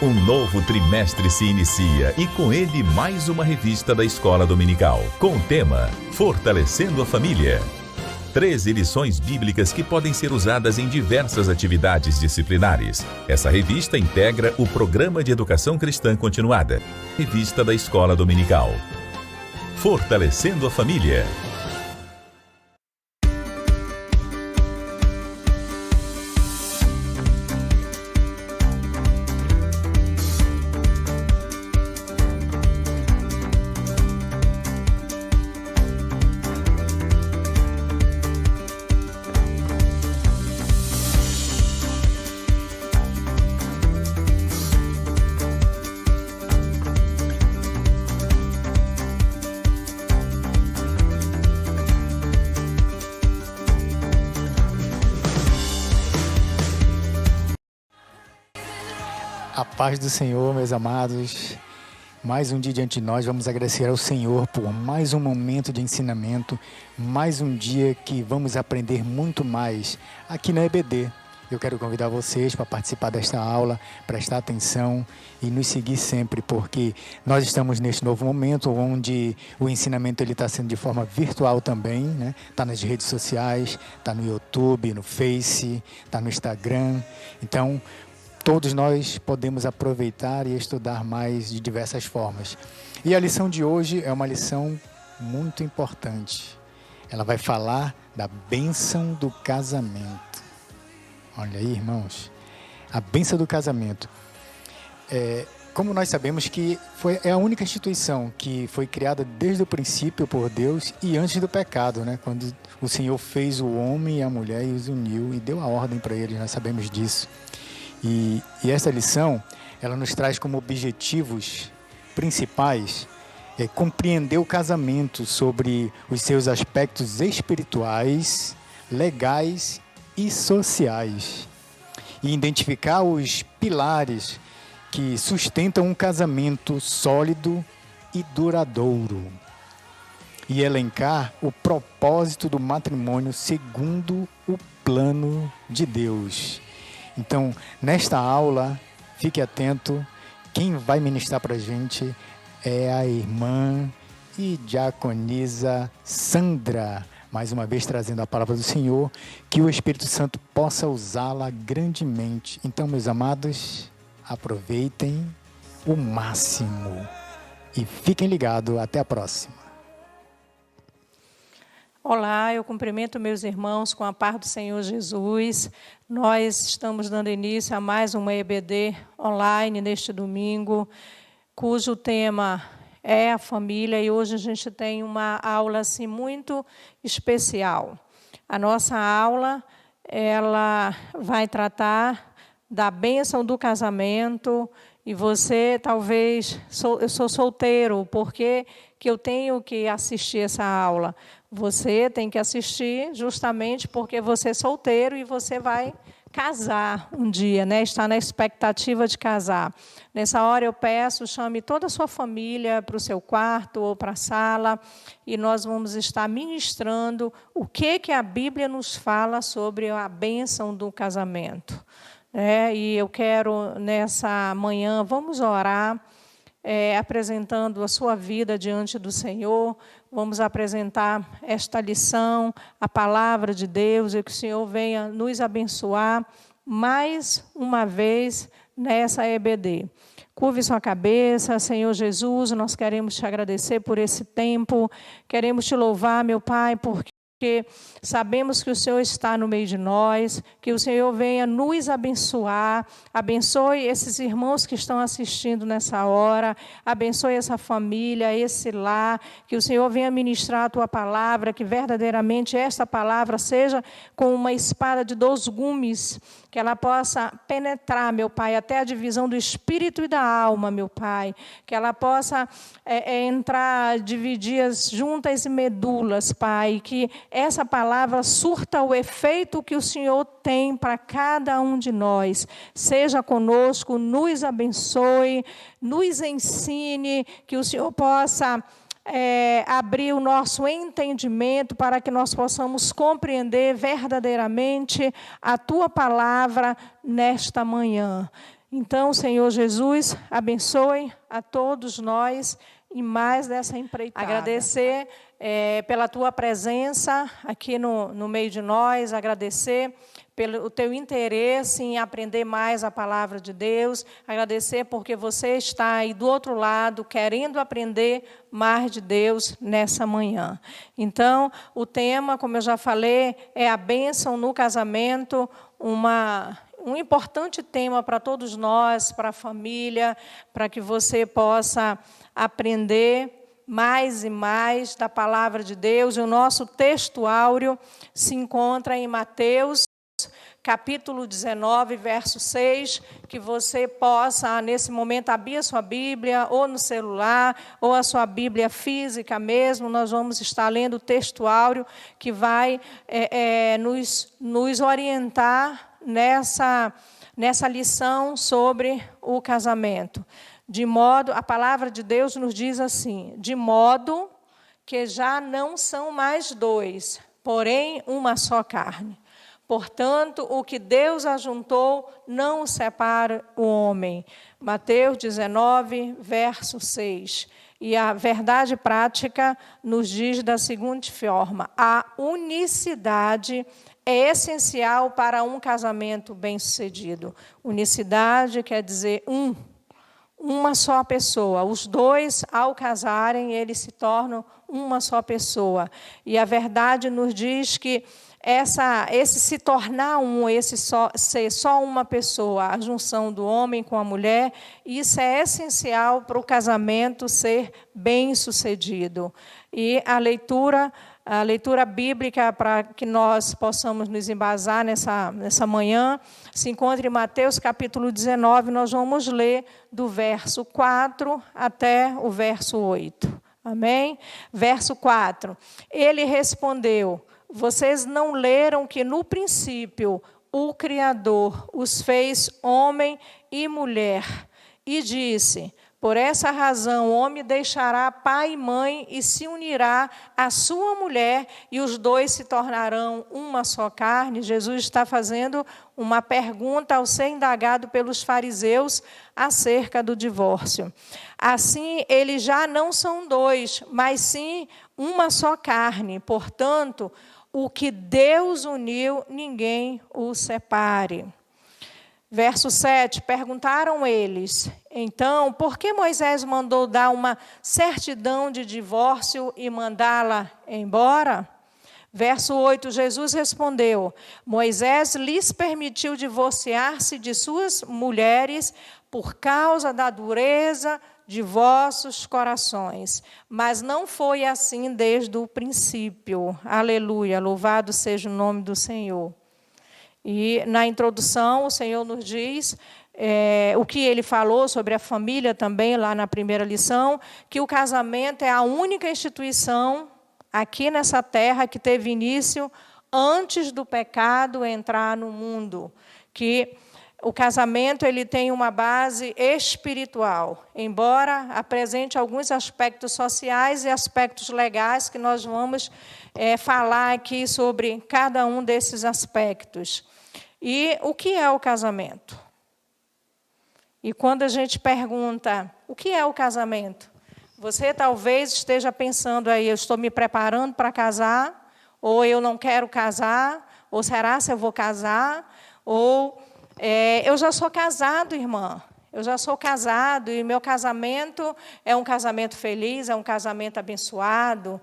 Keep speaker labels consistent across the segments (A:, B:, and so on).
A: Um novo trimestre se inicia e com ele mais uma revista da Escola Dominical, com o tema Fortalecendo a Família. 13 lições bíblicas que podem ser usadas em diversas atividades disciplinares. Essa revista integra o Programa de Educação Cristã Continuada, revista da Escola Dominical. Fortalecendo a Família.
B: A paz do Senhor, meus amados. Mais um dia diante de nós, vamos agradecer ao Senhor por mais um momento de ensinamento, mais um dia que vamos aprender muito mais aqui na EBD. Eu quero convidar vocês para participar desta aula, prestar atenção e nos seguir sempre, porque nós estamos neste novo momento onde o ensinamento está sendo de forma virtual também, né? Está nas redes sociais, está no YouTube, no Face, está no Instagram. Então, todos nós podemos aproveitar e estudar mais de diversas formas. E a lição de hoje é uma lição muito importante. Ela vai falar da bênção do casamento. Olha aí, irmãos, a bênção do casamento. Como nós sabemos que é a única instituição que foi criada desde o princípio por Deus e antes do pecado, né? Quando o Senhor fez o homem e a mulher e os uniu e deu a ordem para eles, nós sabemos disso. E essa lição, ela nos traz como objetivos principais compreender o casamento sobre os seus aspectos espirituais, legais e sociais. E identificar os pilares que sustentam um casamento sólido e duradouro. E elencar o propósito do matrimônio segundo o plano de Deus. Então, nesta aula, fique atento, quem vai ministrar para a gente é a irmã e diaconisa Sandra, mais uma vez trazendo a palavra do Senhor, que o Espírito Santo possa usá-la grandemente. Então, meus amados, aproveitem o máximo e fiquem ligados, até a próxima.
C: Olá, eu cumprimento meus irmãos com a paz do Senhor Jesus. Nós estamos dando início a mais uma EBD online neste domingo, cujo tema é a família, e hoje a gente tem uma aula assim, muito especial. A nossa aula ela vai tratar da bênção do casamento, e você talvez, eu sou solteiro, por que eu tenho que assistir essa aula? Você tem que assistir justamente porque você é solteiro e você vai casar um dia, né? Está na expectativa de casar. Nessa hora eu peço, chame toda a sua família para o seu quarto ou para a sala e nós vamos estar ministrando o que a Bíblia nos fala sobre a bênção do casamento. E eu quero, nessa manhã, vamos orar, apresentando a sua vida diante do Senhor. Vamos apresentar esta lição, a palavra de Deus, e que o Senhor venha nos abençoar mais uma vez nessa EBD. Curve sua cabeça, Senhor Jesus, nós queremos te agradecer por esse tempo, queremos te louvar, meu Pai, porque sabemos que o Senhor está no meio de nós, que o Senhor venha nos abençoar, abençoe esses irmãos que estão assistindo nessa hora, abençoe essa família, esse lar, que o Senhor venha ministrar a tua palavra, que verdadeiramente esta palavra seja com uma espada de 2 gumes, que ela possa penetrar, meu Pai, até a divisão do espírito e da alma, meu Pai, que ela possa entrar, dividir as juntas e medulas, Pai, que essa palavra surta o efeito que o Senhor tem para cada um de nós. Seja conosco, nos abençoe, nos ensine, que o Senhor possa abrir o nosso entendimento para que nós possamos compreender verdadeiramente a Tua palavra nesta manhã. Então, Senhor Jesus, abençoe a todos nós e mais dessa empreitada. Agradecer pela tua presença aqui no meio de nós, agradecer pelo teu interesse em aprender mais a palavra de Deus, agradecer porque você está aí do outro lado, querendo aprender mais de Deus nessa manhã. Então, o tema, como eu já falei, é a bênção no casamento, um importante tema para todos nós, para a família, para que você possa aprender mais e mais da palavra de Deus. E o nosso texto áureo se encontra em Mateus, capítulo 19, verso 6, que você possa, nesse momento, abrir a sua Bíblia, ou no celular, ou a sua Bíblia física mesmo. Nós vamos estar lendo o texto áureo, que vai nos orientar nessa lição sobre o casamento. A palavra de Deus nos diz assim: de modo que já não são mais dois, porém uma só carne. Portanto, o que Deus ajuntou, não o separa o homem. Mateus 19, verso 6. E a verdade prática nos diz da seguinte forma: a unicidade é essencial para um casamento bem-sucedido. Unicidade quer dizer uma só pessoa. Os dois, ao casarem, eles se tornam uma só pessoa. E a verdade nos diz que esse se tornar ser só uma pessoa, a junção do homem com a mulher, isso é essencial para o casamento ser bem-sucedido. E a leitura bíblica, para que nós possamos nos embasar nessa manhã, se encontra em Mateus capítulo 19, nós vamos ler do verso 4 até o verso 8. Amém? Verso 4. Ele respondeu: vocês não leram que no princípio o Criador os fez homem e mulher, e disse: por essa razão, o homem deixará pai e mãe e se unirá à sua mulher, e os dois se tornarão uma só carne. Jesus está fazendo uma pergunta ao ser indagado pelos fariseus acerca do divórcio. Assim, eles já não são dois, mas sim uma só carne. Portanto, o que Deus uniu, ninguém o separe. Verso 7, perguntaram eles: então, por que Moisés mandou dar uma certidão de divórcio e mandá-la embora? Verso 8, Jesus respondeu: Moisés lhes permitiu divorciar-se de suas mulheres por causa da dureza de vossos corações. Mas não foi assim desde o princípio. Aleluia, louvado seja o nome do Senhor. E na introdução o Senhor nos diz o que ele falou sobre a família também, lá na primeira lição, que o casamento é a única instituição aqui nessa terra que teve início antes do pecado entrar no mundo. Que o casamento ele tem uma base espiritual, embora apresente alguns aspectos sociais e aspectos legais, que nós vamos falar aqui sobre cada um desses aspectos. E o que é o casamento? E quando a gente pergunta, o que é o casamento? Você talvez esteja pensando aí, eu estou me preparando para casar, ou eu não quero casar, ou será se eu vou casar, ou eu já sou casado, irmã. Eu já sou casado e meu casamento é um casamento feliz, é um casamento abençoado.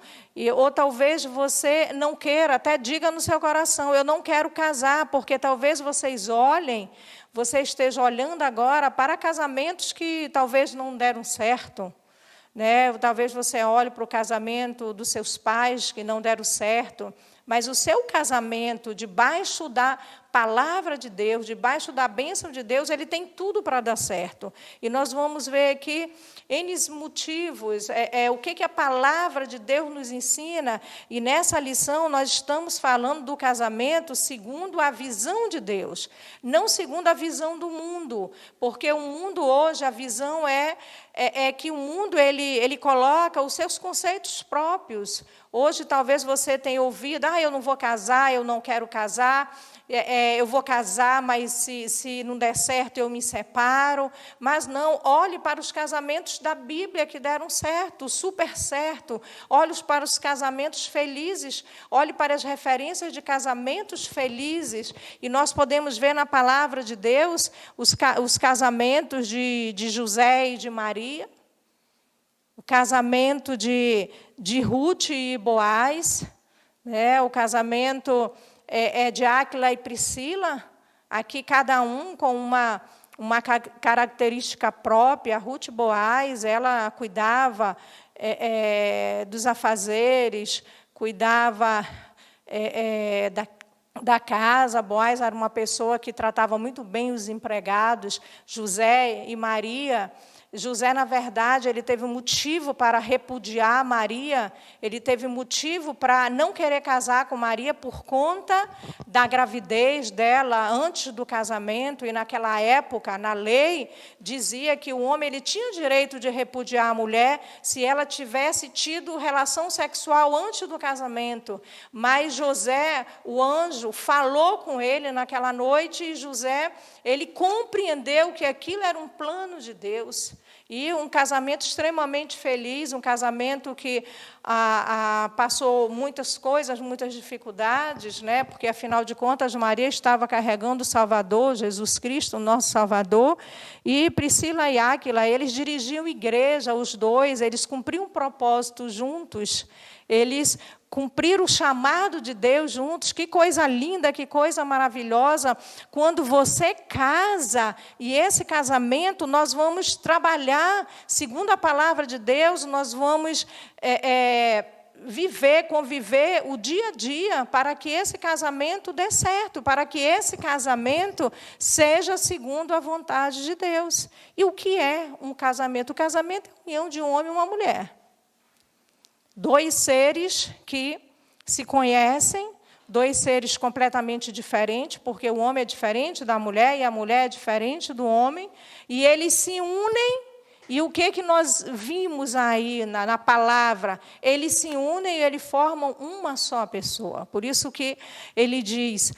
C: Ou talvez você não queira, até diga no seu coração: eu não quero casar, porque talvez você esteja olhando agora para casamentos que talvez não deram certo. Talvez você olhe para o casamento dos seus pais que não deram certo. Mas o seu casamento, debaixo da palavra de Deus, debaixo da bênção de Deus, ele tem tudo para dar certo. E nós vamos ver aqui N motivos, o que a palavra de Deus nos ensina. E nessa lição nós estamos falando do casamento segundo a visão de Deus, não segundo a visão do mundo. Porque o mundo hoje, a visão é que o mundo ele coloca os seus conceitos próprios. Hoje talvez você tenha ouvido: eu não vou casar, eu não quero casar. eu vou casar, mas se não der certo eu me separo. Mas não, olhe para os casamentos da Bíblia que deram certo, super certo. Olhe para os casamentos felizes, olhe para as referências de casamentos felizes. E nós podemos ver na palavra de Deus os casamentos de José e de Maria, o casamento de Ruth e Boaz, né? O casamento de Áquila e Priscila, aqui cada um com uma característica própria. A Ruth Boaz, ela cuidava dos afazeres, cuidava da casa. Boaz era uma pessoa que tratava muito bem os empregados. José e Maria, José, na verdade, ele teve um motivo para repudiar Maria, ele teve motivo para não querer casar com Maria por conta da gravidez dela antes do casamento, e naquela época, na lei, dizia que o homem ele tinha direito de repudiar a mulher se ela tivesse tido relação sexual antes do casamento. Mas José, o anjo, falou com ele naquela noite, e José, ele compreendeu que aquilo era um plano de Deus. E um casamento extremamente feliz, um casamento que passou muitas coisas, muitas dificuldades, né? Porque, afinal de contas, Maria estava carregando o Salvador, Jesus Cristo, o nosso Salvador, e Priscila e Áquila, eles dirigiam igreja, os dois, eles cumpriam um propósito juntos, eles cumpriram o chamado de Deus juntos. Que coisa linda, que coisa maravilhosa, quando você casa, e esse casamento nós vamos trabalhar, segundo a palavra de Deus, nós vamos conviver o dia a dia, para que esse casamento dê certo, para que esse casamento seja segundo a vontade de Deus. E o que é um casamento? O casamento é a união de um homem e uma mulher. Dois seres que se conhecem, dois seres completamente diferentes, porque o homem é diferente da mulher e a mulher é diferente do homem, e eles se unem. E o que nós vimos aí na palavra? Eles se unem e eles formam uma só pessoa. Por isso que ele diz,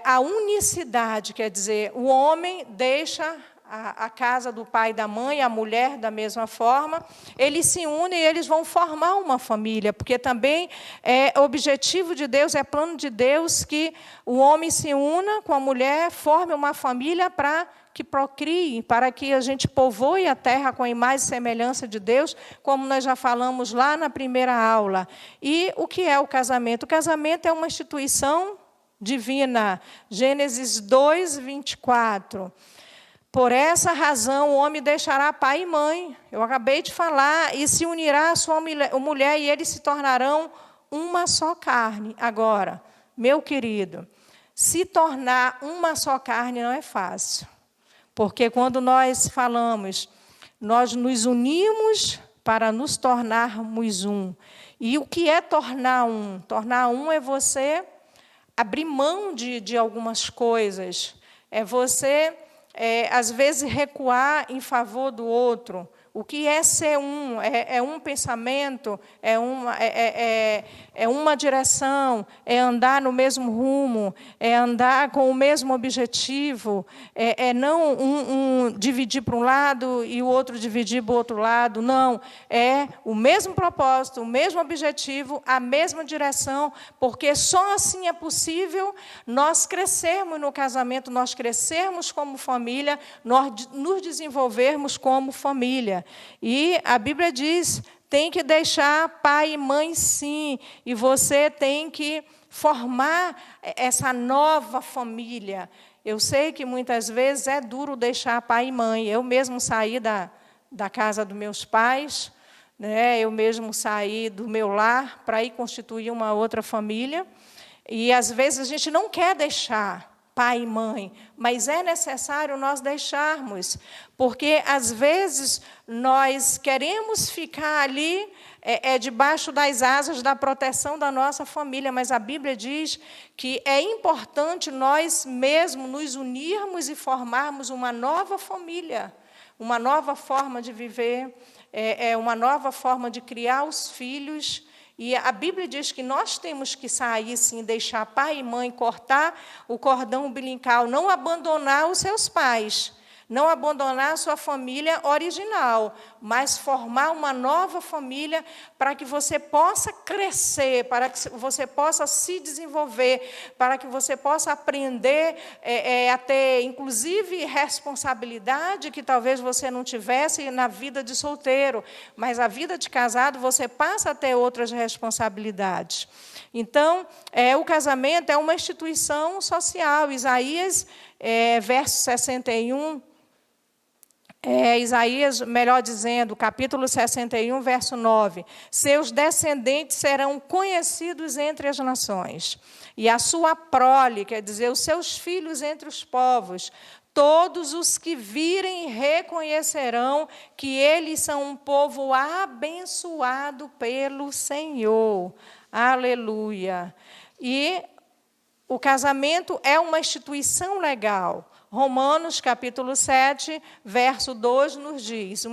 C: a unicidade, quer dizer, o homem deixa a casa do pai e da mãe, a mulher da mesma forma, eles se unem e eles vão formar uma família, porque também é objetivo de Deus, é plano de Deus que o homem se una com a mulher, forme uma família para que procrie, para que a gente povoe a terra com a imagem e semelhança de Deus, como nós já falamos lá na primeira aula. E o que é o casamento? O casamento é uma instituição divina. Gênesis 2, 24. Por essa razão, o homem deixará pai e mãe, eu acabei de falar, e se unirá à sua mulher, e eles se tornarão uma só carne. Agora, meu querido, se tornar uma só carne não é fácil, porque quando nós falamos, nós nos unimos para nos tornarmos um. E o que é tornar um? Tornar um é você abrir mão de algumas coisas, é você às vezes, recuar em favor do outro. O que é ser um? É um pensamento, é uma direção, é andar no mesmo rumo, é andar com o mesmo objetivo, não dividir para um lado e o outro dividir para o outro lado. Não, é o mesmo propósito, o mesmo objetivo, a mesma direção, porque só assim é possível nós crescermos no casamento, nós crescermos como família, nós nos desenvolvermos como família. E a Bíblia diz, tem que deixar pai e mãe, sim, e você tem que formar essa nova família. Eu sei que muitas vezes é duro deixar pai e mãe. Eu mesmo saí da casa dos meus pais, né? Eu mesmo saí do meu lar para ir constituir uma outra família, e às vezes a gente não quer deixar pai e mãe, mas é necessário nós deixarmos, porque, às vezes, nós queremos ficar ali debaixo das asas da proteção da nossa família, mas a Bíblia diz que é importante nós mesmos nos unirmos e formarmos uma nova família, uma nova forma de viver, uma nova forma de criar os filhos, E a Bíblia diz que nós temos que sair, sim, deixar pai e mãe, cortar o cordão umbilical, não abandonar os seus pais, não abandonar a sua família original, mas formar uma nova família para que você possa crescer, para que você possa se desenvolver, para que você possa aprender a ter, inclusive, responsabilidade que talvez você não tivesse na vida de solteiro, mas a vida de casado você passa a ter outras responsabilidades. Então, o casamento é uma instituição social. Isaías, verso 61, Isaías, melhor dizendo, capítulo 61, verso 9. Seus descendentes serão conhecidos entre as nações, e a sua prole, quer dizer, os seus filhos entre os povos. Todos os que virem reconhecerão que eles são um povo abençoado pelo Senhor. Aleluia. E o casamento é uma instituição legal. Romanos, capítulo 7, verso 2, nos diz,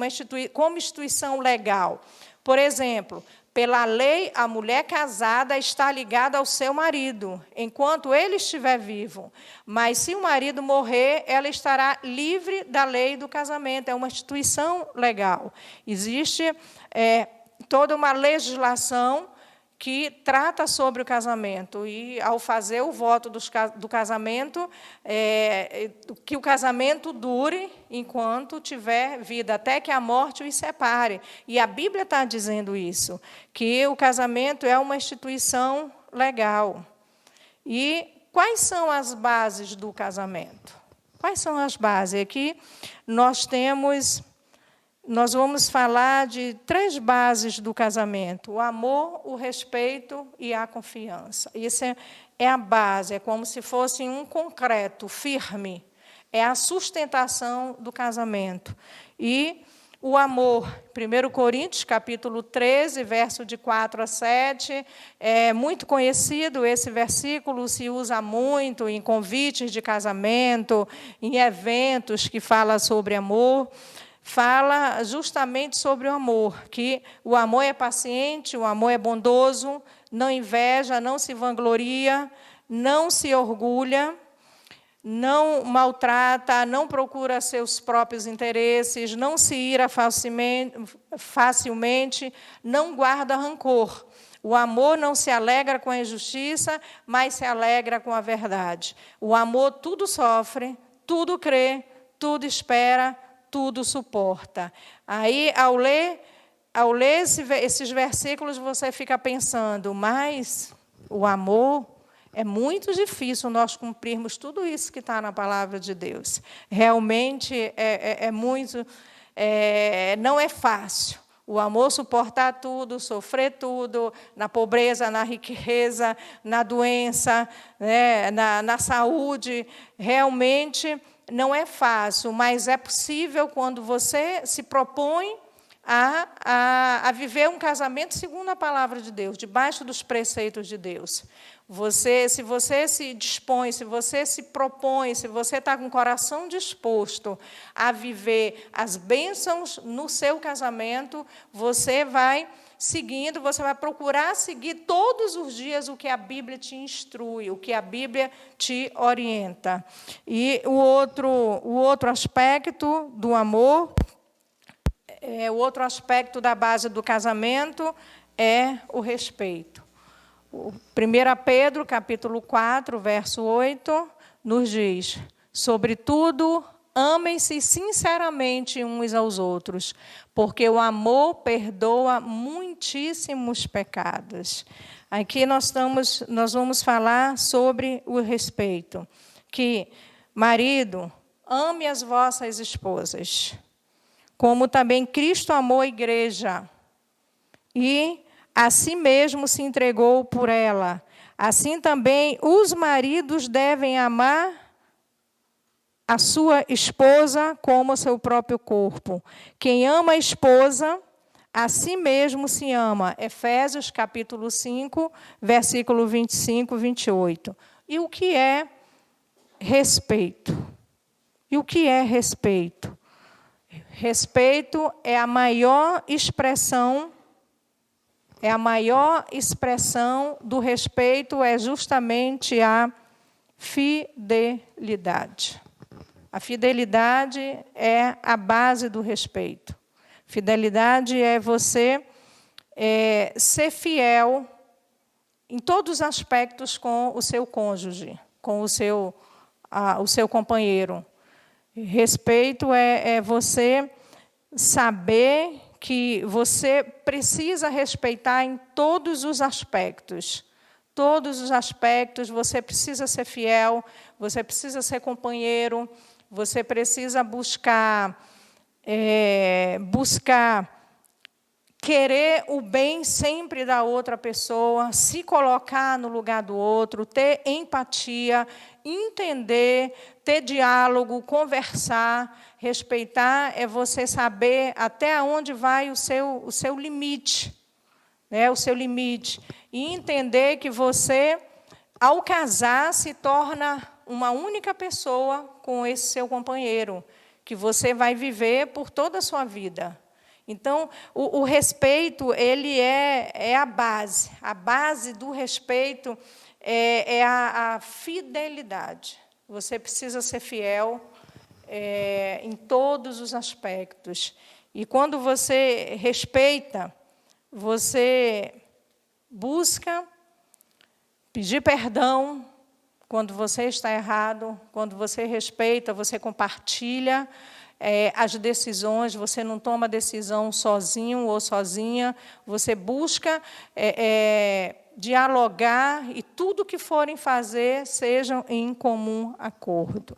C: como instituição legal. Por exemplo, pela lei, a mulher casada está ligada ao seu marido, enquanto ele estiver vivo. Mas, se o marido morrer, ela estará livre da lei do casamento. É uma instituição legal. Existe toda uma legislação que trata sobre o casamento, e, ao fazer o voto do casamento, que o casamento dure enquanto tiver vida, até que a morte os separe. E a Bíblia está dizendo isso, que o casamento é uma instituição legal. E quais são as bases do casamento? Quais são as bases? Aqui nós vamos falar de 3 bases do casamento: o amor, o respeito e a confiança. Isso é a base, é como se fosse um concreto firme, é a sustentação do casamento. E o amor, 1 Coríntios, capítulo 13, verso de 4 a 7, é muito conhecido esse versículo, se usa muito em convites de casamento, em eventos que falam sobre amor. Fala justamente sobre o amor, que o amor é paciente, o amor é bondoso, não inveja, não se vangloria, não se orgulha, não maltrata, não procura seus próprios interesses, não se ira facilmente, não guarda rancor. O amor não se alegra com a injustiça, mas se alegra com a verdade. O amor tudo sofre, tudo crê, tudo espera, tudo suporta. Aí, ao ler esses versículos, você fica pensando, mas o amor, é muito difícil nós cumprirmos tudo isso que está na palavra de Deus. Realmente não é fácil. O amor suportar tudo, sofrer tudo, na pobreza, na riqueza, na doença, na saúde, realmente não é fácil, mas é possível quando você se propõe a viver um casamento segundo a palavra de Deus, debaixo dos preceitos de Deus. Se você se dispõe, se você se propõe, se você está com o coração disposto a viver as bênçãos no seu casamento, você vai seguindo, você vai procurar seguir todos os dias o que a Bíblia te instrui, o que a Bíblia te orienta. E o outro aspecto do amor, o outro aspecto da base do casamento é o respeito. 1 Pedro, capítulo 4, verso 8, nos diz: sobretudo, amem-se sinceramente uns aos outros, porque o amor perdoa muitíssimos pecados. Aqui nós vamos falar sobre o respeito. Que, marido, ame as vossas esposas, como também Cristo amou a igreja e a si mesmo se entregou por ela. Assim também os maridos devem amar a sua esposa como o seu próprio corpo. Quem ama a esposa, a si mesmo se ama. Efésios, capítulo 5, versículo 25 e 28. E o que é respeito? E o que é respeito? Respeito é a maior expressão é a maior expressão do respeito, é justamente a fidelidade. A fidelidade é a base do respeito. Fidelidade é você ser fiel em todos os aspectos com o seu cônjuge, com o seu companheiro. Respeito é você saber que você precisa respeitar em todos os aspectos. Todos os aspectos, você precisa ser fiel, você precisa ser companheiro, você precisa buscar querer o bem sempre da outra pessoa, se colocar no lugar do outro, ter empatia, entender, ter diálogo, conversar. Respeitar é você saber até onde vai o seu limite, né? O seu limite. E entender que você, ao casar, se torna uma única pessoa com esse seu companheiro, que você vai viver por toda a sua vida. Então, o respeito, ele é a base. A base do respeito é a fidelidade. Você precisa ser fiel em todos os aspectos. E quando você respeita, você busca pedir perdão quando você está errado, quando você respeita, você compartilha as decisões, você não toma decisão sozinho ou sozinha, você busca dialogar e tudo que forem fazer sejam em comum acordo.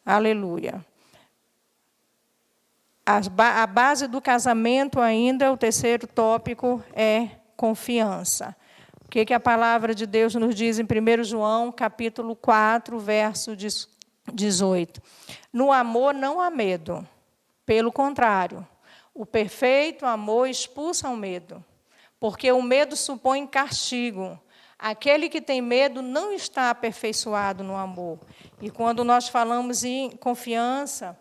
C: Aleluia. A base do casamento ainda, o terceiro tópico, é confiança. O que a palavra de Deus nos diz em 1 João, capítulo 4, verso 18. No amor não há medo. Pelo contrário, o perfeito amor expulsa o medo, porque o medo supõe castigo. Aquele que tem medo não está aperfeiçoado no amor. E quando nós falamos em confiança,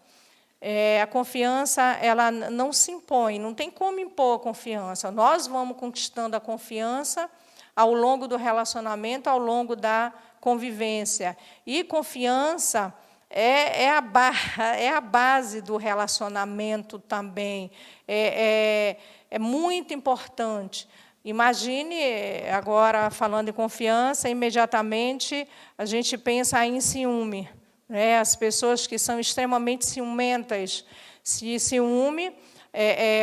C: a confiança ela não se impõe, não tem como impor a confiança. Nós vamos conquistando a confiança ao longo do relacionamento, ao longo da convivência. E confiança é a base do relacionamento também. É muito importante. Imagine, agora, falando em confiança, imediatamente a gente pensa em ciúme. Né? As pessoas que são extremamente ciumentas, se ciúme,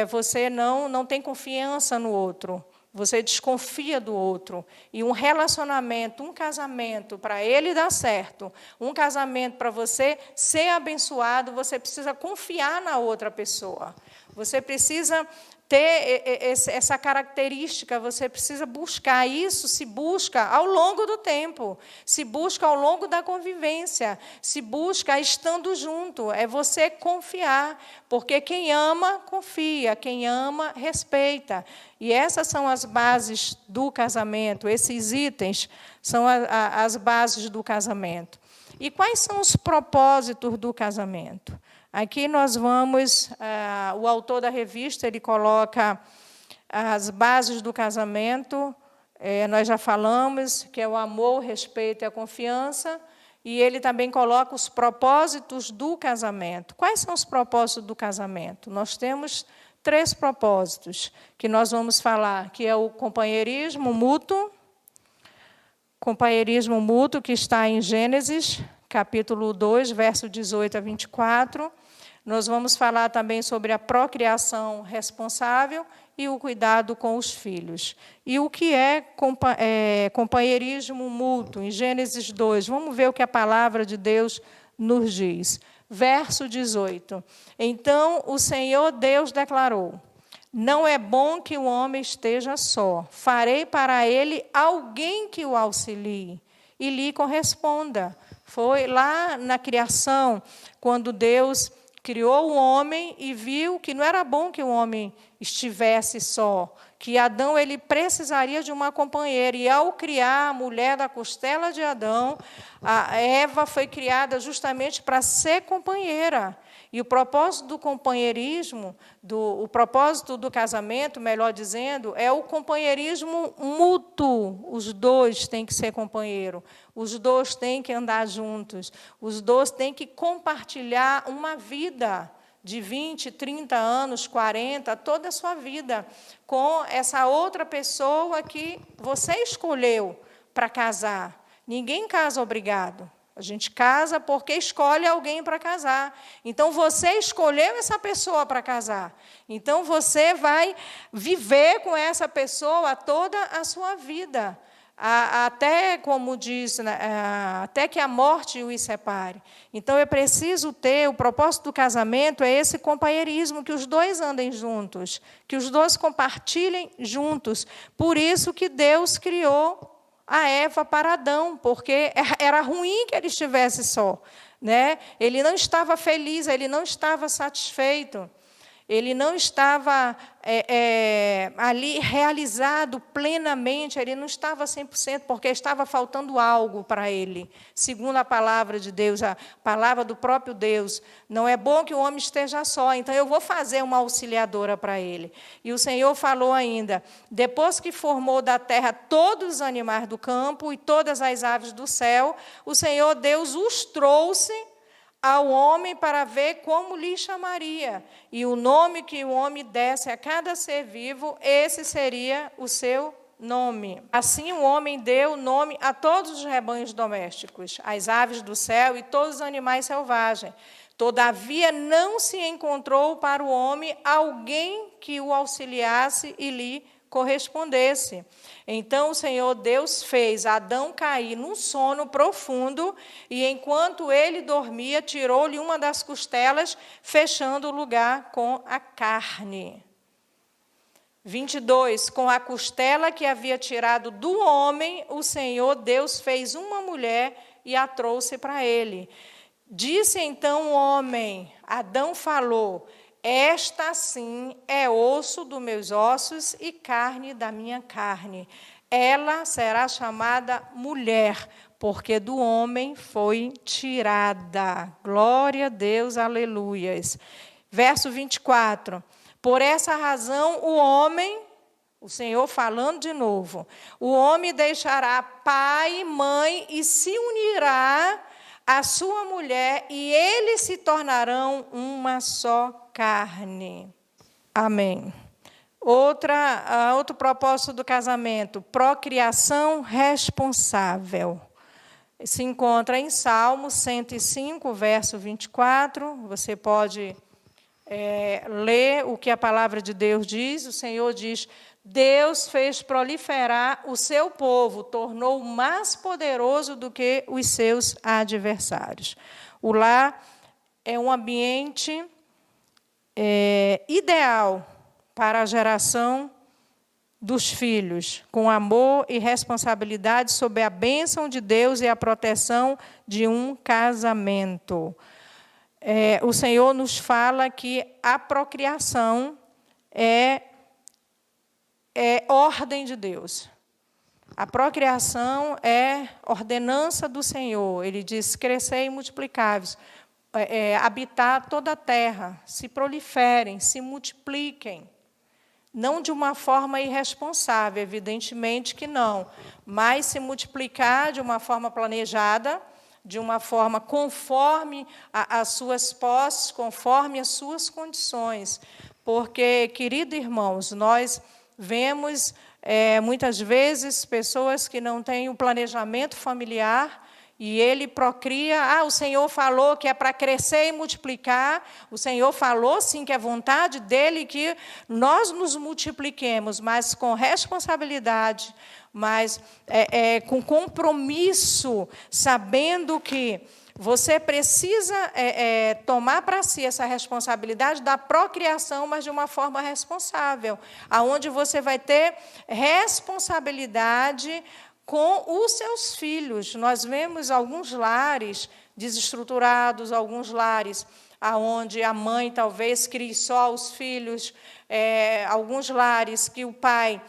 C: você não tem confiança no outro. Você desconfia do outro. E um relacionamento, um casamento, para ele dar certo, um casamento para você ser abençoado, você precisa confiar na outra pessoa. Você precisa ter essa característica, você precisa buscar. Isso se busca ao longo do tempo, se busca ao longo da convivência, se busca estando junto. É você confiar, porque quem ama, confia, quem ama, respeita. E essas são as bases do casamento, esses itens são as bases do casamento. E quais são os propósitos do casamento? Aqui nós vamos, o autor da revista, ele coloca as bases do casamento, nós já falamos, que é o amor, o respeito e a confiança, e ele também coloca os propósitos do casamento. Quais são os propósitos do casamento? Nós temos 3 propósitos que nós vamos falar, que é o companheirismo mútuo, que está em Gênesis, capítulo 2, verso 18 a 24. Nós vamos falar também sobre a procriação responsável e o cuidado com os filhos. E o que é companheirismo mútuo? Em Gênesis 2, vamos ver o que a palavra de Deus nos diz. Verso 18. Então o Senhor Deus declarou: não é bom que o homem esteja só. Farei para ele alguém que o auxilie e lhe corresponda. Foi lá na criação, quando Deus criou o homem e viu que não era bom que o homem estivesse só, que Adão ele precisaria de uma companheira, e ao criar a mulher da costela de Adão, a Eva foi criada justamente para ser companheira. E o propósito do companheirismo, o propósito do casamento, melhor dizendo, é o companheirismo mútuo. Os dois têm que ser companheiro, os dois têm que andar juntos, os dois têm que compartilhar uma vida de 20, 30 anos, 40, toda a sua vida, com essa outra pessoa que você escolheu para casar. Ninguém casa obrigado. A gente casa porque escolhe alguém para casar. Então, você escolheu essa pessoa para casar. Então, você vai viver com essa pessoa toda a sua vida. Até, como diz, até que a morte os separe. Então, é preciso ter, o propósito do casamento é esse companheirismo, que os dois andem juntos, que os dois compartilhem juntos. Por isso que Deus criou a Eva para Adão, porque era ruim que ele estivesse só, né? Ele não estava feliz, ele não estava satisfeito, ele não estava ali realizado plenamente, ele não estava 100%, porque estava faltando algo para ele. Segundo a palavra de Deus, a palavra do próprio Deus, não é bom que o homem esteja só, então eu vou fazer uma auxiliadora para ele. E o Senhor falou ainda, depois que formou da terra todos os animais do campo e todas as aves do céu, o Senhor Deus os trouxe ao homem para ver como lhe chamaria. E o nome que o homem desse a cada ser vivo, esse seria o seu nome. Assim o homem deu nome a todos os rebanhos domésticos, às aves do céu e todos os animais selvagens. Todavia não se encontrou para o homem alguém que o auxiliasse e lhe correspondesse. Então o Senhor Deus fez Adão cair num sono profundo, e enquanto ele dormia, tirou-lhe uma das costelas, fechando o lugar com a carne. 22. Com a costela que havia tirado do homem, o Senhor Deus fez uma mulher e a trouxe para ele. Disse então o homem, Adão falou, esta, sim, é osso dos meus ossos e carne da minha carne. Ela será chamada mulher, porque do homem foi tirada. Glória a Deus, aleluias. Verso 24. Por essa razão, o homem, o Senhor falando de novo, o homem deixará pai e mãe e se unirá à sua mulher, e eles se tornarão uma só carne. Amém. Outro propósito do casamento, procriação responsável. Se encontra em Salmo 105, verso 24. Você pode ler o que a palavra de Deus diz. O Senhor diz, Deus fez proliferar o seu povo, tornou-o mais poderoso do que os seus adversários. O lar é um ambiente ideal para a geração dos filhos, com amor e responsabilidade sob a bênção de Deus e a proteção de um casamento. O Senhor nos fala que a procriação é ordem de Deus. A procriação é ordenança do Senhor. Ele diz, crescei e multiplicai-vos. Habitar toda a terra, se proliferem, se multipliquem. Não de uma forma irresponsável, evidentemente que não, mas se multiplicar de uma forma planejada, de uma forma conforme as suas posses, conforme as suas condições. Porque, queridos irmãos, nós vemos, muitas vezes, pessoas que não têm o planejamento familiar, e ele procria, o Senhor falou que é para crescer e multiplicar, o Senhor falou, sim, que é vontade dele que nós nos multipliquemos, mas com responsabilidade, mas com compromisso, sabendo que você precisa tomar para si essa responsabilidade da procriação, mas de uma forma responsável, aonde você vai ter responsabilidade com os seus filhos. Nós vemos alguns lares desestruturados, alguns lares aonde a mãe talvez crie só os filhos, alguns lares que o pai...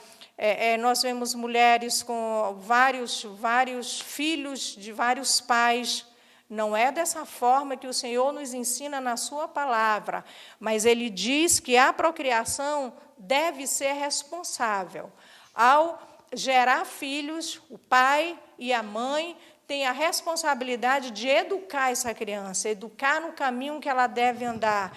C: nós vemos mulheres com vários filhos de vários pais. Não é dessa forma que o Senhor nos ensina na sua palavra, mas Ele diz que a procriação deve ser responsável. Ao gerar filhos, o pai e a mãe têm a responsabilidade de educar essa criança, educar no caminho que ela deve andar,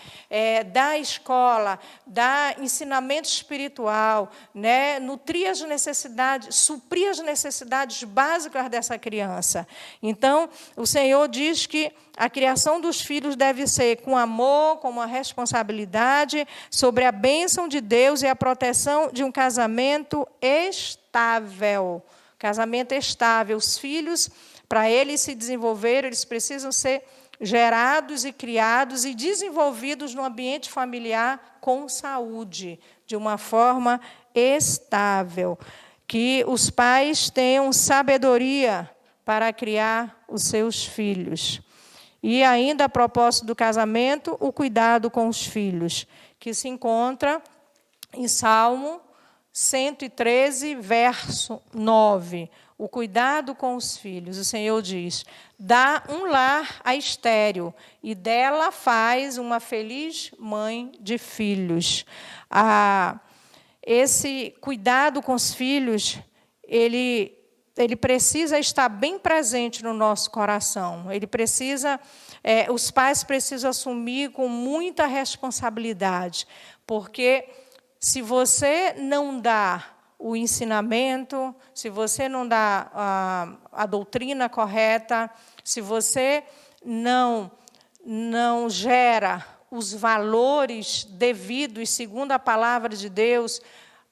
C: dar escola, dar ensinamento espiritual, né, nutrir as necessidades, suprir as necessidades básicas dessa criança. Então, o Senhor diz que a criação dos filhos deve ser com amor, com uma responsabilidade, sobre a bênção de Deus e a proteção de um casamento estável. Casamento estável. Os filhos, para eles se desenvolverem, eles precisam ser gerados e criados e desenvolvidos no ambiente familiar com saúde, de uma forma estável. Que os pais tenham sabedoria para criar os seus filhos. E ainda, a propósito do casamento, o cuidado com os filhos, que se encontra em Salmo 113, verso 9. O cuidado com os filhos. O Senhor diz: dá um lar à estéril, e dela faz uma feliz mãe de filhos. Esse cuidado com os filhos, ele precisa estar bem presente no nosso coração. Ele precisa, os pais precisam assumir com muita responsabilidade, porque se você não dá o ensinamento, se você não dá a doutrina correta, se você não gera os valores devidos, segundo a palavra de Deus,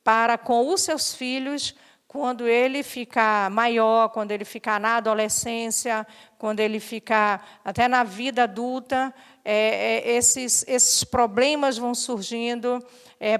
C: para com os seus filhos, quando ele ficar maior, quando ele ficar na adolescência, quando ele ficar até na vida adulta, esses problemas vão surgindo,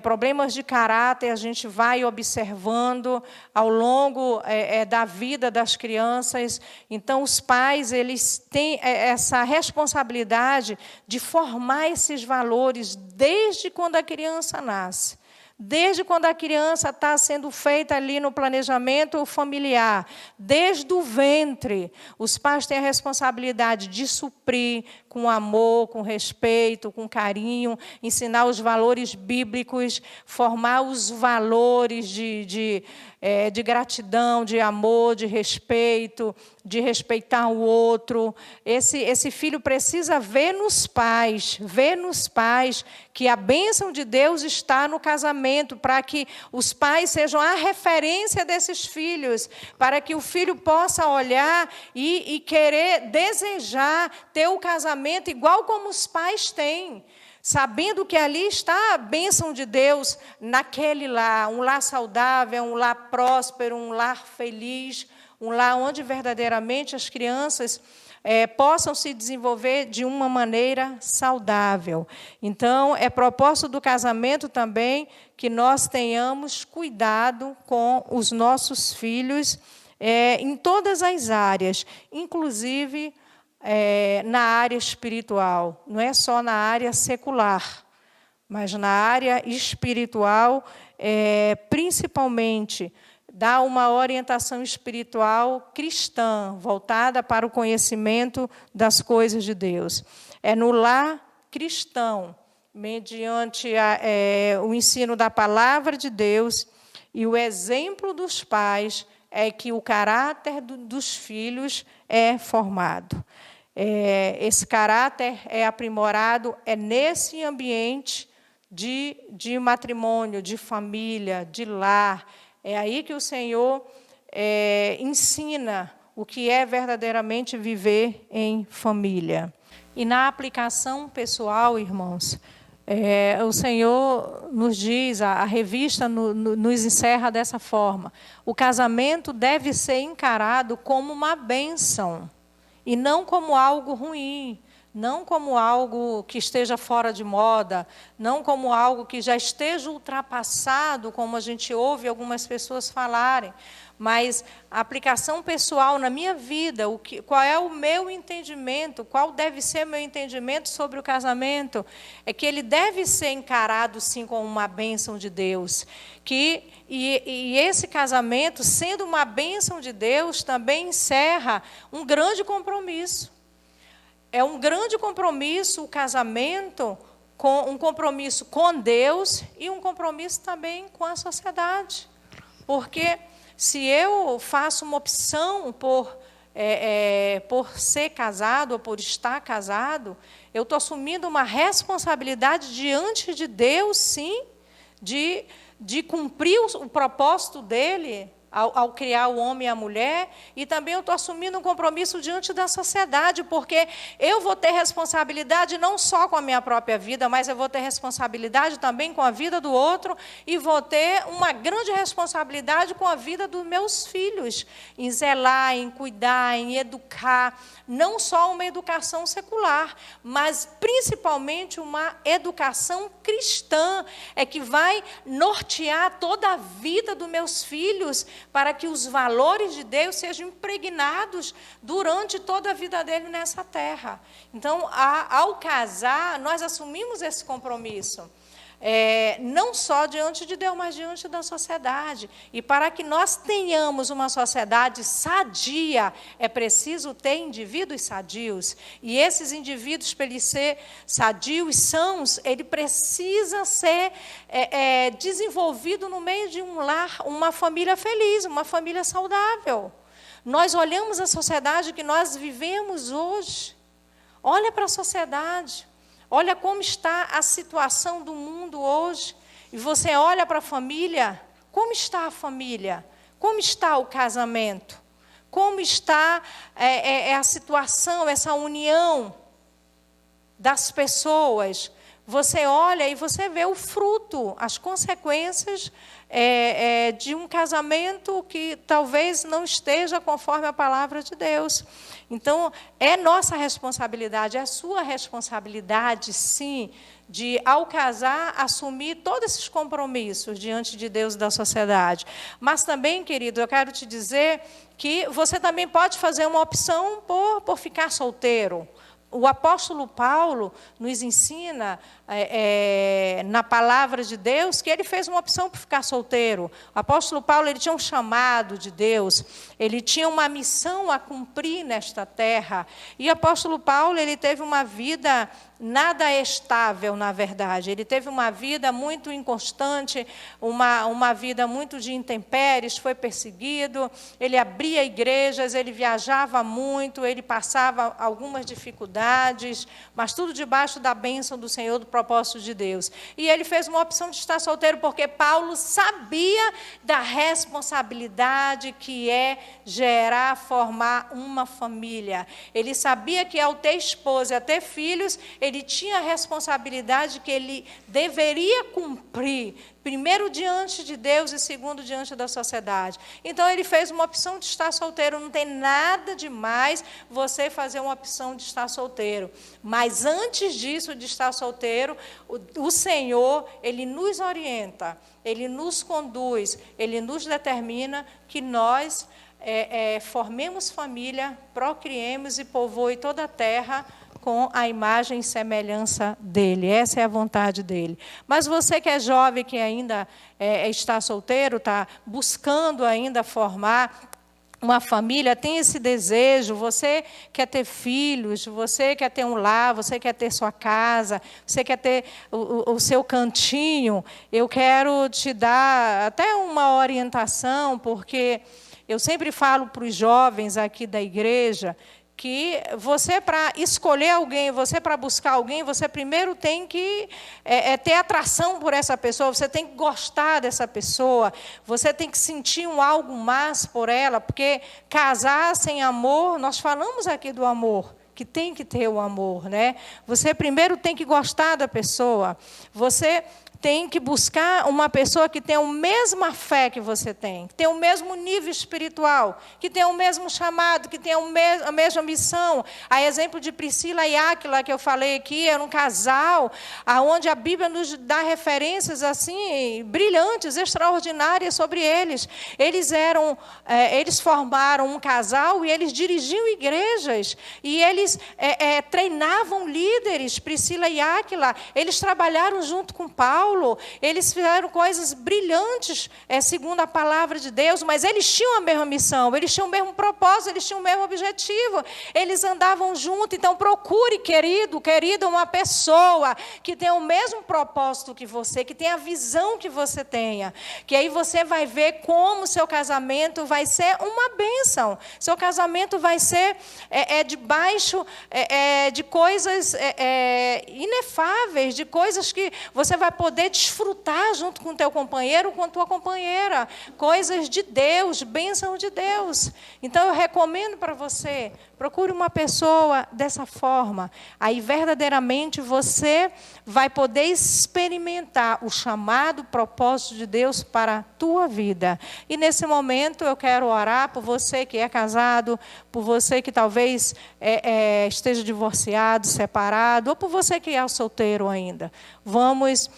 C: problemas de caráter a gente vai observando ao longo da vida das crianças. Então, os pais, eles têm essa responsabilidade de formar esses valores desde quando a criança nasce. Desde quando a criança está sendo feita ali no planejamento familiar, desde o ventre, os pais têm a responsabilidade de suprir com amor, com respeito, com carinho, ensinar os valores bíblicos, formar os valores de gratidão, de amor, de respeito, de respeitar o outro. Esse filho precisa ver nos pais que a bênção de Deus está no casamento, para que os pais sejam a referência desses filhos, para que o filho possa olhar e querer, desejar ter o casamento igual como os pais têm, sabendo que ali está a bênção de Deus naquele lar, um lar saudável, um lar próspero, um lar feliz, um lar onde verdadeiramente as crianças possam se desenvolver de uma maneira saudável. Então, é propósito do casamento também que nós tenhamos cuidado com os nossos filhos em todas as áreas, inclusive na área espiritual. Não é só na área secular, mas na área espiritual, principalmente, dá uma orientação espiritual cristã, voltada para o conhecimento das coisas de Deus. É no lar cristão, mediante o ensino da palavra de Deus e o exemplo dos pais, é que o caráter dos filhos é formado. Esse caráter é aprimorado, nesse ambiente de matrimônio, de família, de lar. É aí que o Senhor ensina o que é verdadeiramente viver em família. E na aplicação pessoal, irmãos, o Senhor nos diz, a revista nos encerra dessa forma: o casamento deve ser encarado como uma bênção, e não como algo ruim, não como algo que esteja fora de moda, não como algo que já esteja ultrapassado, como a gente ouve algumas pessoas falarem, mas a aplicação pessoal na minha vida, qual é o meu entendimento, qual deve ser meu entendimento sobre o casamento, é que ele deve ser encarado, sim, como uma bênção de Deus. E esse casamento, sendo uma bênção de Deus, também encerra um grande compromisso. É um grande compromisso o casamento, um compromisso com Deus e um compromisso também com a sociedade. Porque se eu faço uma opção por ser casado ou por estar casado, eu estou assumindo uma responsabilidade diante de Deus, sim, de cumprir o propósito dele ao criar o homem e a mulher, e também eu estou assumindo um compromisso diante da sociedade, porque eu vou ter responsabilidade não só com a minha própria vida, mas eu vou ter responsabilidade também com a vida do outro, e vou ter uma grande responsabilidade com a vida dos meus filhos, em zelar, em cuidar, em educar, não só uma educação secular, mas principalmente uma educação cristã, que vai nortear toda a vida dos meus filhos, para que os valores de Deus sejam impregnados durante toda a vida dele nessa terra. Então, ao casar, nós assumimos esse compromisso. Não só diante de Deus, mas diante da sociedade. E para que nós tenhamos uma sociedade sadia, é preciso ter indivíduos sadios. E esses indivíduos, para eles serem sadios, sãos, ele precisa ser desenvolvido no meio de um lar, uma família feliz, uma família saudável. Nós olhamos a sociedade que nós vivemos hoje. Olha para a sociedade. Olha como está a situação do mundo hoje. E você olha para a família. Como está a família? Como está o casamento? Como está a situação, essa união das pessoas? Você olha e você vê o fruto, as consequências de um casamento que talvez não esteja conforme a palavra de Deus. Então, é nossa responsabilidade, é sua responsabilidade, sim, de, ao casar, assumir todos esses compromissos diante de Deus e da sociedade. Mas também, querido, eu quero te dizer que você também pode fazer uma opção por ficar solteiro. O apóstolo Paulo nos ensina, na palavra de Deus, que ele fez uma opção por ficar solteiro. O apóstolo Paulo, ele tinha um chamado de Deus, ele tinha uma missão a cumprir nesta terra. E o apóstolo Paulo, ele teve uma vida nada estável, na verdade. Ele teve uma vida muito inconstante, uma vida muito de intempéries, foi perseguido, ele abria igrejas, ele viajava muito, ele passava algumas dificuldades, mas tudo debaixo da bênção do Senhor, do propósito de Deus. E ele fez uma opção de estar solteiro, porque Paulo sabia da responsabilidade que é formar uma família. Ele sabia que ao ter esposa e a ter filhos, ele tinha a responsabilidade que ele deveria cumprir, primeiro diante de Deus e segundo diante da sociedade. Então, ele fez uma opção de estar solteiro. Não tem nada de mais você fazer uma opção de estar solteiro. Mas, antes disso, de estar solteiro, o Senhor, ele nos orienta, ele nos conduz, ele nos determina que nós formemos família, procriemos e povoe toda a terra com a imagem e semelhança dele. Essa é a vontade dele. Mas você que é jovem, que ainda está solteiro, está buscando ainda formar uma família, tem esse desejo, você quer ter filhos, você quer ter um lar, você quer ter sua casa, você quer ter o seu cantinho, eu quero te dar até uma orientação, porque eu sempre falo para os jovens aqui da igreja que você, para escolher alguém, você, para buscar alguém, você primeiro tem que ter atração por essa pessoa, você tem que gostar dessa pessoa, você tem que sentir algo mais por ela, porque casar sem amor, nós falamos aqui do amor, que tem que ter o amor, né? Você primeiro tem que gostar da pessoa, você tem que buscar uma pessoa que tenha a mesma fé que você tem, que tenha o mesmo nível espiritual, que tenha o mesmo chamado, que tenha a mesma missão. A exemplo de Priscila e Áquila, que eu falei aqui, era um casal onde a Bíblia nos dá referências assim brilhantes, extraordinárias sobre eles. Eles formaram um casal e eles dirigiam igrejas, e eles treinavam líderes. Priscila e Áquila, eles trabalharam junto com Paulo, eles fizeram coisas brilhantes, segundo a palavra de Deus, mas eles tinham a mesma missão, eles tinham o mesmo propósito, eles tinham o mesmo objetivo, eles andavam juntos. Então procure, querida, uma pessoa que tenha o mesmo propósito que você, que tenha a visão que você tenha, que aí você vai ver como o seu casamento vai ser uma bênção. Seu casamento vai ser debaixo de coisas inefáveis, de coisas que você vai poder desfrutar junto com o teu companheiro, com a tua companheira, coisas de Deus, bênção de Deus. Então eu recomendo para você, procure uma pessoa dessa forma. Aí verdadeiramente você vai poder experimentar o chamado, o propósito de Deus para a tua vida. E nesse momento eu quero orar por você que é casado, por você que talvez esteja divorciado, separado, ou por você que é solteiro ainda. Vamos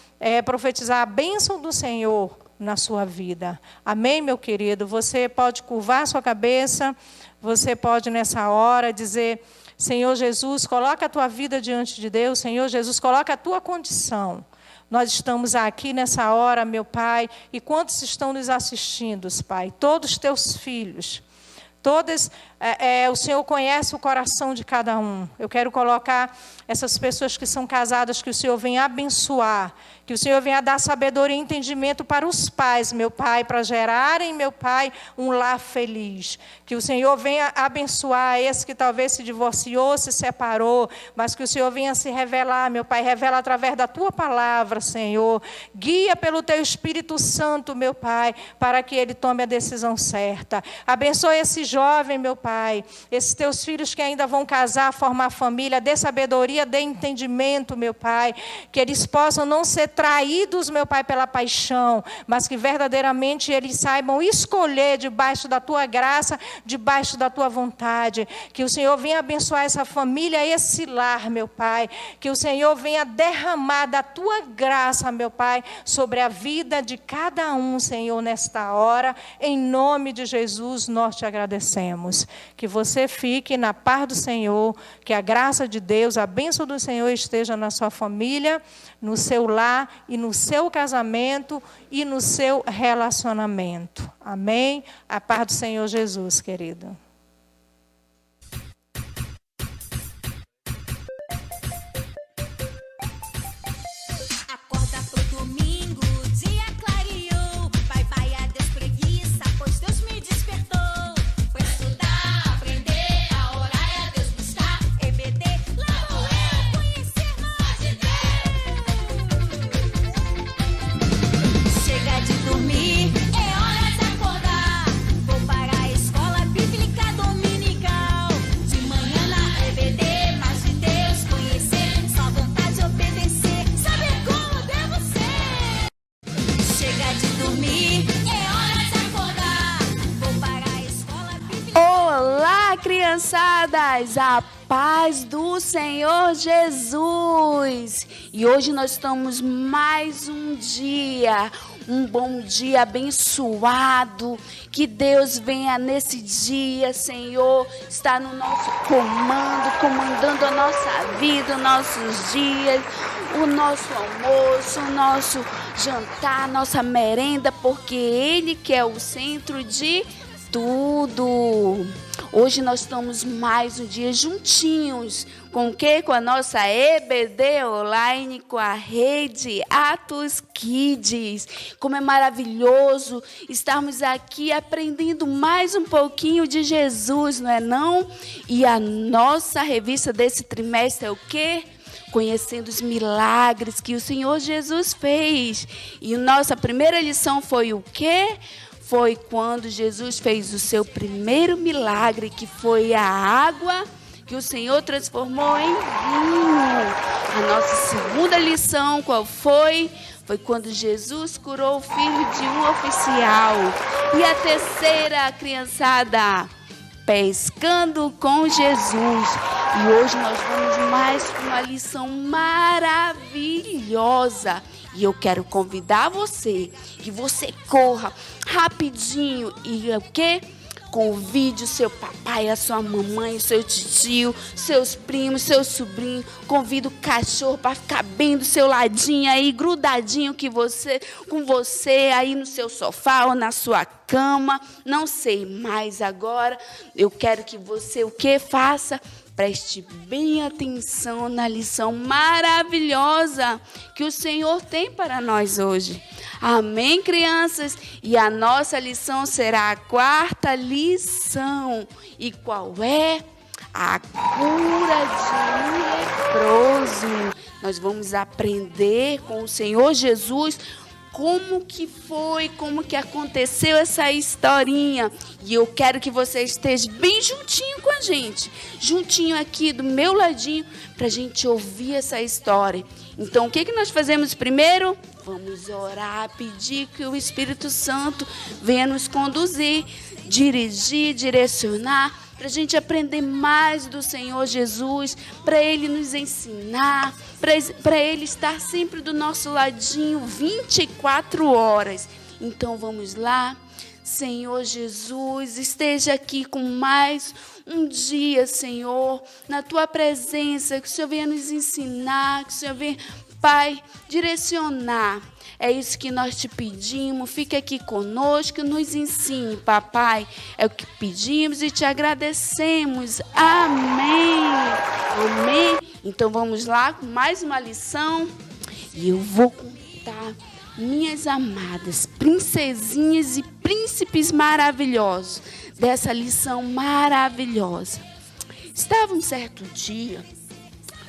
C: profetizar a bênção do Senhor na sua vida. Amém, meu querido? Você pode curvar sua cabeça, você pode nessa hora dizer: Senhor Jesus, coloca a tua vida diante de Deus. Senhor Jesus, coloca a tua condição. Nós estamos aqui nessa hora, meu Pai, e quantos estão nos assistindo, Pai? Todos teus filhos. Todas, o Senhor conhece o coração de cada um. Eu quero colocar essas pessoas que são casadas, que o Senhor venha abençoar, que o Senhor venha dar sabedoria e entendimento para os pais, meu Pai, para gerarem, meu Pai, um lar feliz. Que o Senhor venha abençoar esse que talvez se divorciou, se separou, mas que o Senhor venha se revelar, meu Pai, revela através da tua palavra, Senhor. Guia pelo teu Espírito Santo, meu Pai, para que ele tome a decisão certa. Abençoe esse jovem, meu Pai, esses teus filhos que ainda vão casar, formar família, dê sabedoria, dê entendimento, meu Pai, que eles possam não ser traídos, meu Pai, pela paixão, mas que verdadeiramente eles saibam escolher debaixo da tua graça, debaixo da tua vontade. Que o Senhor venha abençoar essa família, esse lar, meu Pai, que o Senhor venha derramar da tua graça, meu Pai, sobre a vida de cada um, Senhor, nesta hora. Em nome de Jesus, nós te agradecemos. Que você fique na paz do Senhor, que a graça de Deus, a bênção do Senhor esteja na sua família, no seu lar e no seu casamento e no seu relacionamento. Amém? A paz do Senhor Jesus, querido.
D: Criançadas, a paz do Senhor Jesus. E hoje nós estamos mais um dia, um bom dia abençoado. Que Deus venha nesse dia, Senhor, estar no nosso comandando a nossa vida, os nossos dias, o nosso almoço, o nosso jantar, nossa merenda, porque Ele que é o centro de tudo. Hoje nós estamos mais um dia juntinhos. Com o quê? Com a nossa EBD Online, com a rede Atos Kids. Como é maravilhoso estarmos aqui aprendendo mais um pouquinho de Jesus, não é não? E a nossa revista desse trimestre é o quê? Conhecendo os milagres que o Senhor Jesus fez. E nossa primeira lição foi o quê? Foi quando Jesus fez o seu primeiro milagre, que foi a água que o Senhor transformou em vinho. A nossa segunda lição, qual foi? foi quando Jesus curou o filho de um oficial. E a terceira, criançada, pescando com Jesus. E hoje nós vamos mais uma lição maravilhosa. E eu quero convidar você, que você corra rapidinho e o quê? Convide o seu papai, a sua mamãe, o seu tio, seus primos, seu sobrinho. Convida o cachorro para ficar bem do seu ladinho aí, grudadinho com você aí no seu sofá ou na sua cama. Não sei, mas agora eu quero que você o que faça? Preste bem atenção na lição maravilhosa que o Senhor tem para nós hoje. Amém, crianças? E a nossa lição será a quarta lição. E qual é? A cura de um leproso. Nós vamos aprender com o Senhor Jesus como que foi, como que aconteceu essa historinha. E eu quero que você esteja bem juntinho com a gente, juntinho aqui do meu ladinho, para a gente ouvir essa história. Então, o que nós fazemos primeiro? Vamos orar, pedir que o Espírito Santo venha nos conduzir, dirigir, direcionar, para a gente aprender mais do Senhor Jesus, para Ele nos ensinar, para Ele estar sempre do nosso ladinho 24 horas. Então vamos lá, Senhor Jesus, esteja aqui com mais um dia, Senhor, na Tua presença, que o Senhor venha nos ensinar, que o Senhor venha, Pai, direcionar. É isso que nós te pedimos. Fique aqui conosco, nos ensine, papai. É o que pedimos e te agradecemos. Amém. Amém. Então vamos lá com mais uma lição. E eu vou contar, minhas amadas, princesinhas e príncipes maravilhosos, dessa lição maravilhosa. Estava um certo dia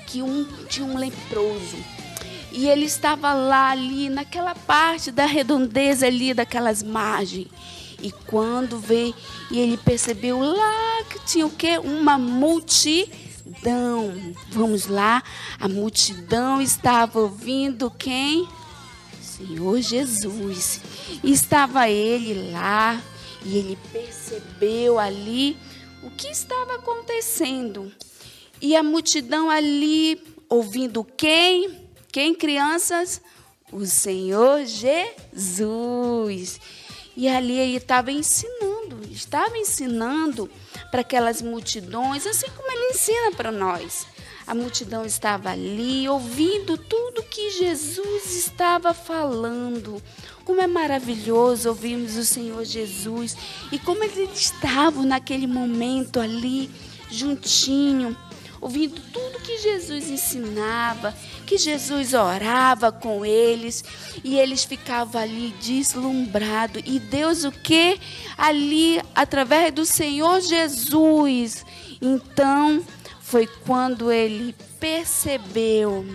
D: que tinha um leproso. E ele estava lá, ali, naquela parte da redondeza ali, daquelas margens. E quando veio, e ele percebeu lá que tinha o quê? Uma multidão. Vamos lá, a multidão estava ouvindo quem? Senhor Jesus. E estava ele lá, e ele percebeu ali o que estava acontecendo. E a multidão ali, ouvindo quem? Quem, crianças? O Senhor Jesus. E ali ele estava ensinando para aquelas multidões, assim como ele ensina para nós. A multidão estava ali, ouvindo tudo que Jesus estava falando. Como é maravilhoso ouvirmos o Senhor Jesus. E como eles estavam naquele momento ali, juntinho, ouvindo tudo que Jesus ensinava, que Jesus orava com eles, e eles ficavam ali deslumbrados. E Deus o quê? Ali, através do Senhor Jesus. Então, foi quando ele percebeu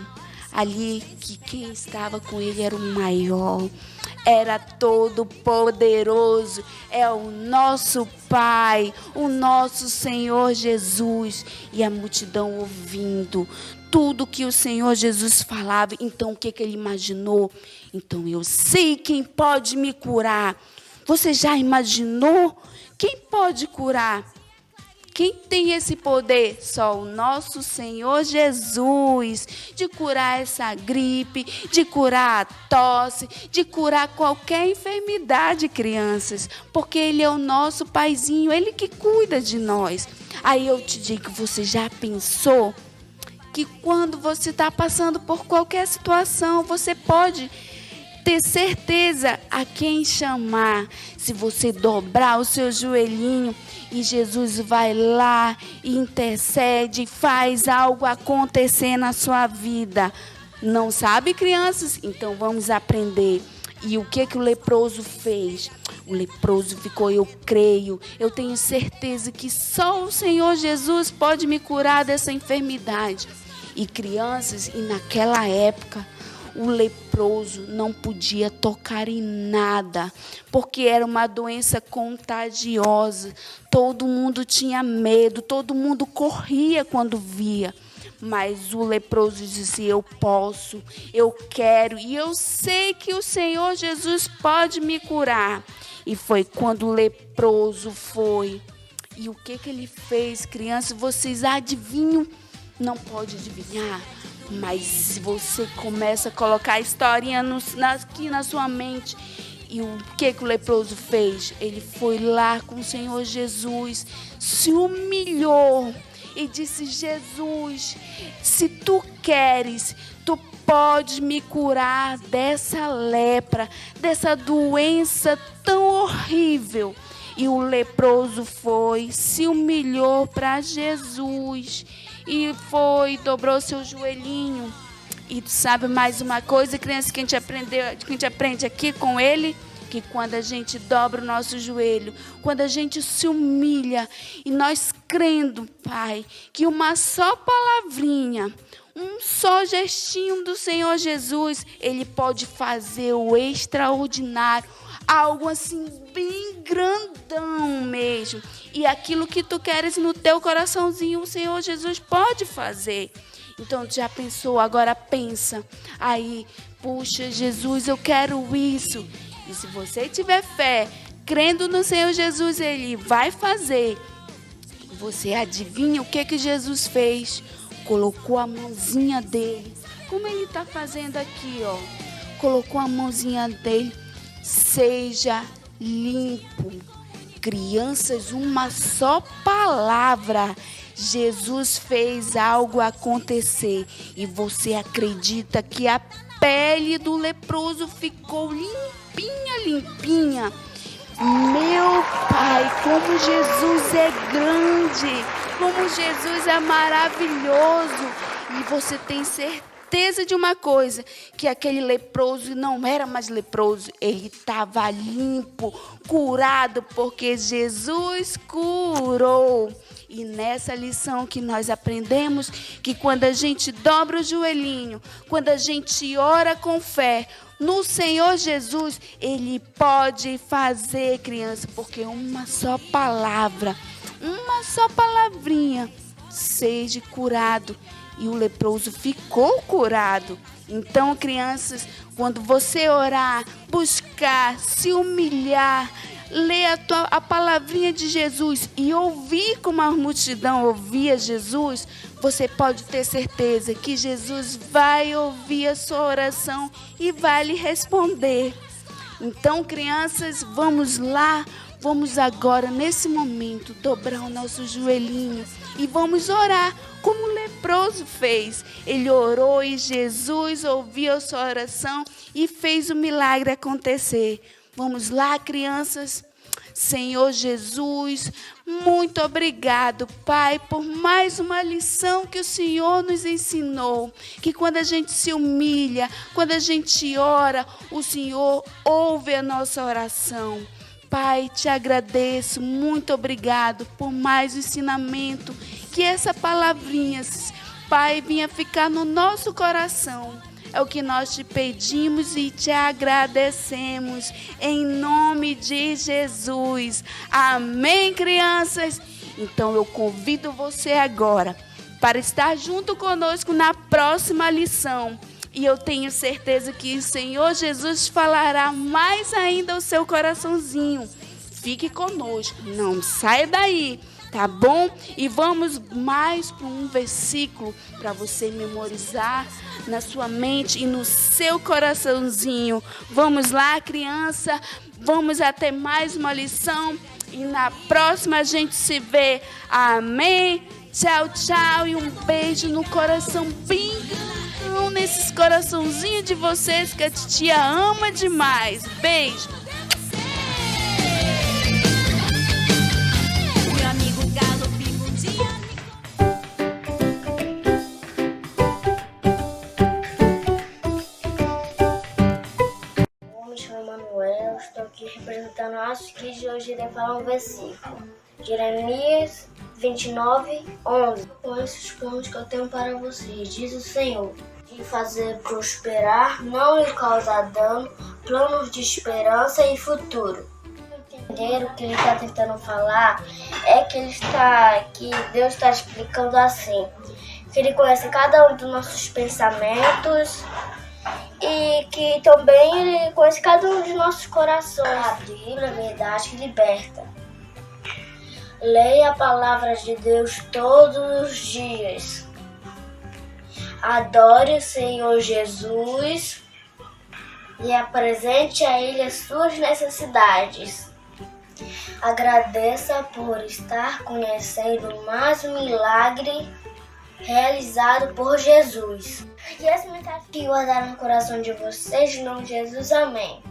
D: ali que quem estava com ele era o maior, era todo poderoso, é o nosso Pai, o nosso Senhor Jesus. E a multidão ouvindo tudo que o Senhor Jesus falava. Então o que ele imaginou? Então eu sei quem pode me curar. Você já imaginou? Quem pode curar? Quem tem esse poder? Só o nosso Senhor Jesus, de curar essa gripe, de curar a tosse, de curar qualquer enfermidade, crianças, porque Ele é o nosso paizinho, Ele que cuida de nós. Aí eu te digo, você já pensou que quando você está passando por qualquer situação, você pode ter certeza a quem chamar? Se você dobrar o seu joelhinho, e Jesus vai lá e intercede, faz algo acontecer na sua vida. Não sabe, crianças? Então vamos aprender. E o que o leproso fez? O leproso ficou, eu creio, eu tenho certeza que só o Senhor Jesus pode me curar dessa enfermidade. E crianças, e naquela época, o leproso não podia tocar em nada, porque era uma doença contagiosa. Todo mundo tinha medo, todo mundo corria quando via. Mas o leproso disse: eu posso, eu quero e eu sei que o Senhor Jesus pode me curar. E foi quando o leproso foi. E o que ele fez, crianças? Vocês adivinham? Não pode adivinhar. Mas se você começa a colocar a historinha aqui na sua mente. E o que o leproso fez? Ele foi lá com o Senhor Jesus, se humilhou e disse: Jesus, se tu queres, tu podes me curar dessa lepra, dessa doença tão horrível. E o leproso foi, se humilhou para Jesus e dobrou seu joelhinho. E tu sabe mais uma coisa, criança, que a gente aprende aqui com ele? Que quando a gente dobra o nosso joelho, quando a gente se humilha, e nós crendo, Pai, que uma só palavrinha, um só gestinho do Senhor Jesus, Ele pode fazer o extraordinário, algo assim bem grandão mesmo. E aquilo que tu queres no teu coraçãozinho, o Senhor Jesus pode fazer. Então, tu já pensou? Agora pensa aí: puxa, Jesus, eu quero isso. E se você tiver fé, crendo no Senhor Jesus, Ele vai fazer. Você adivinha o que Jesus fez? Colocou a mãozinha dele, como Ele está fazendo aqui, ó. Colocou a mãozinha dele. Seja limpo. Crianças, uma só palavra. Jesus fez algo acontecer. E você acredita que a pele do leproso ficou limpinha, limpinha? Meu Pai, como Jesus é grande, como Jesus é maravilhoso. E você tem certeza de uma coisa, que aquele leproso não era mais leproso, ele estava limpo, curado, porque Jesus curou. E nessa lição que nós aprendemos, que quando a gente dobra o joelhinho, quando a gente ora com fé no Senhor Jesus, Ele pode fazer, criança, porque uma só palavra, uma só palavrinha, seja curado. E o leproso ficou curado. Então, crianças, quando você orar, buscar, se humilhar, ler a palavrinha de Jesus e ouvir como a multidão ouvia Jesus, você pode ter certeza que Jesus vai ouvir a sua oração e vai lhe responder. Então, crianças, vamos lá, vamos agora, nesse momento, dobrar o nosso joelhinho e vamos orar como o leproso fez. Ele orou e Jesus ouviu a sua oração e fez o milagre acontecer. Vamos lá, crianças. Senhor Jesus, muito obrigado, Pai, por mais uma lição que o Senhor nos ensinou. Que quando a gente se humilha, quando a gente ora, o Senhor ouve a nossa oração. Pai, te agradeço, muito obrigado por mais um ensinamento. Que essa palavrinha, Pai, venha ficar no nosso coração. É o que nós te pedimos e te agradecemos. Em nome de Jesus. Amém, crianças? Então eu convido você agora para estar junto conosco na próxima lição. E eu tenho certeza que o Senhor Jesus falará mais ainda ao seu coraçãozinho. Fique conosco, não saia daí, tá bom? E vamos mais para um versículo para você memorizar na sua mente e no seu coraçãozinho. Vamos lá, criança, vamos até mais uma lição e na próxima a gente se vê. Amém? Tchau, tchau e um beijo no coração bem grandão, nesses coraçãozinhos de vocês que a titia ama demais. Beijo.
E: Eu estou aqui representando a nosso Kids e hoje irei falar um versículo. Jeremias 29:11. Conheço os planos que eu tenho para vocês, diz o Senhor, de fazer prosperar, não lhe causar dano, planos de esperança e futuro. Entender o que ele está tentando falar é que Deus está explicando assim, que Ele conhece cada um dos nossos pensamentos e que também Ele conhece cada um dos nossos corações. A Bíblia, a verdade que liberta. Leia a palavra de Deus todos os dias. Adore o Senhor Jesus e apresente a Ele as suas necessidades. Agradeça por estar conhecendo mais um milagre realizado por Jesus. E essa mensagem que guardaram no coração de vocês, em nome de Jesus, amém.